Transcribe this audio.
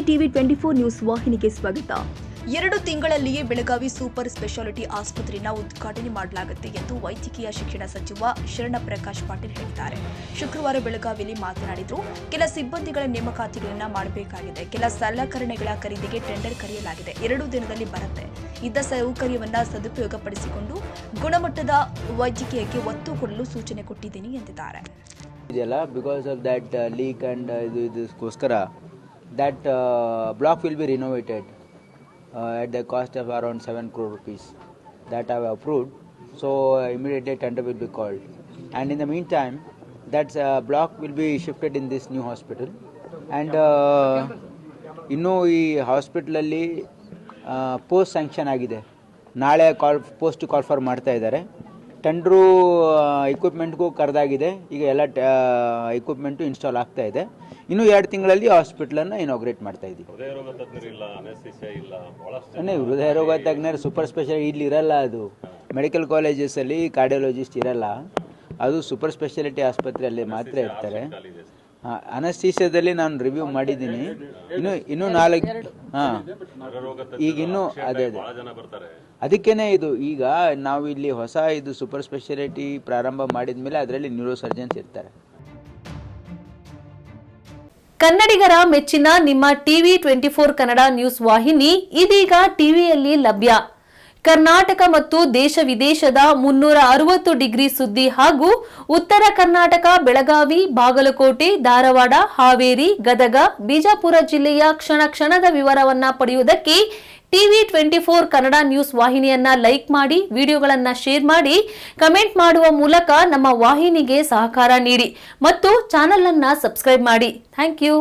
TV 24 news ವಾಹಿನಿಗೆ ಸ್ವಾಗತ. 2 ತಿಂಗಳಲ್ಲಿಯೇ Belagavi super speciality ಆಸ್ಪತ್ರೆಯನ್ನು ಉದ್ಘಾಟನೆ ಮಾಡಲಾಗುತ್ತೆ ಎಂದು ವೈದ್ಯಕೀಯ ಶಿಕ್ಷಣ ಸಚಿವ ಶರಣಪ್ರಕಾಶ್ ಪಾಟೀಲ್ ಹೇಳಿದ್ದಾರೆ. ಶುಕ್ರವಾರ ಬೆಳಗಾವಿಯಲ್ಲಿ ಮಾತನಾಡಿದರು. ಕೆಲ ಸಿಬ್ಬಂದಿಗಳ ನೇಮಕಾತಿಗಳನ್ನು ಮಾಡಬೇಕಾಗಿದೆ. ಕೆಲ ಸಲಕರಣೆಗಳ ಖರೀದಿಗೆ ಟೆಂಡರ್ ಕರೆಯಲಾಗಿದೆ. 2 ದಿನದಲ್ಲಿ ಬರುತ್ತೆ. ಇದ್ದ ಸೌಕರ್ಯವನ್ನು ಸದುಪಯೋಗಪಡಿಸಿಕೊಂಡು ಗುಣಮಟ್ಟದ ವೈದ್ಯಕೀಯಕ್ಕೆ ಒತ್ತು ಕೊಡಲು ಸೂಚನೆ ಕೊಟ್ಟಿದ್ದೀನಿ ಎಂದಿದ್ದಾರೆ. Because of that leak and idukoskar that block will be renovated at the cost of around 7 crore rupees. That I have approved. So immediately tender will be called. And in the meantime, that block will be shifted in this new hospital. And ಇನ್ನೂ ಈ ಹಾಸ್ಪಿಟಲಲ್ಲಿ post sanction ಆಗಿದೆ. ನಾಳೆ post call for ಮಾಡ್ತಾ ಇದ್ದಾರೆ. Tender ಇಕ್ವಿಪ್ಮೆಂಟ್ಗೂ ಕರೆದಾಗಿದೆ. ಈಗ ಎಲ್ಲ equipment install ಆಗ್ತಾ ಇದೆ. ಇನ್ನು 2 ತಿಂಗಳಲ್ಲಿ ಹಾಸ್ಪಿಟಲನ್ನು ಇನಾಗ್ರೇಟ್ ಮಾಡ್ತಾ ಇದ್ದೀವಿ. ಹೃದಯ ರೋಗ ತಜ್ಞರು ಸೂಪರ್ ಸ್ಪೆಷಾಲಿಟಿ ಇಲ್ಲಿ ಇರಲ್ಲ. ಅದು ಮೆಡಿಕಲ್ ಕಾಲೇಜಸಲ್ಲಿ ಕಾರ್ಡಿಯಾಲಜಿಸ್ಟ್ ಇರಲ್ಲ. ಅದು ಸೂಪರ್ ಸ್ಪೆಷಾಲಿಟಿ ಆಸ್ಪತ್ರೆಯಲ್ಲಿ ಮಾತ್ರ ಇರ್ತಾರೆ. ಅನಸ್ತೀಸಿಯಾದಲ್ಲಿ ನಾನು ರಿವ್ಯೂ ಮಾಡಿದ್ದೀನಿ. ಇನ್ನೂ 4 ಈಗ ಇನ್ನೂ ಅದೇ ಅದಕ್ಕೇನೆ ಇದು ಈಗ ನಾವು ಇಲ್ಲಿ ಹೊಸ ಇದು ಸೂಪರ್ ಸ್ಪೆಷಾಲಿಟಿ ಪ್ರಾರಂಭ ಮಾಡಿದ ಮೇಲೆ ಅದರಲ್ಲಿ ನ್ಯೂರೋ ಸರ್ಜನ್ಸ್ ಇರ್ತಾರೆ. ಕನ್ನಡಿಗರ ಮೆಚ್ಚಿನ ನಿಮ್ಮ ಟಿವಿ 24 ಕನ್ನಡ ನ್ಯೂಸ್ ವಾಹಿನಿ ಇದೀಗ ಟಿವಿಯಲ್ಲಿ ಲಭ್ಯ. ಕರ್ನಾಟಕ ಮತ್ತು ದೇಶ ವಿದೇಶದ 360 ಡಿಗ್ರಿ ಸುದ್ದಿ ಹಾಗೂ ಉತ್ತರ ಕರ್ನಾಟಕ ಬೆಳಗಾವಿ, ಬಾಗಲಕೋಟೆ, ಧಾರವಾಡ, ಹಾವೇರಿ, ಗದಗ, ಬಿಜಾಪುರ ಜಿಲ್ಲೆಯ ಕ್ಷಣ ಕ್ಷಣದ ವಿವರವನ್ನ ಪಡೆಯುವುದಕ್ಕೆ ಟಿವಿ 24 ಕನ್ನಡ ನ್ಯೂಸ್ ವಾಹಿನಿಯನ್ನ ಲೈಕ್ ಮಾಡಿ, ವಿಡಿಯೋಗಳನ್ನ ಶೇರ್ ಮಾಡಿ, ಕಮೆಂಟ್ ಮಾಡುವ ಮೂಲಕ ನಮ್ಮ ವಾಹಿನಿಗೆ ಸಹಕಾರ ನೀಡಿ ಮತ್ತು ಚಾನೆಲ್ ಅನ್ನ ಸಬ್ಸ್ಕ್ರೈಬ್ ಮಾಡಿ. Thank you.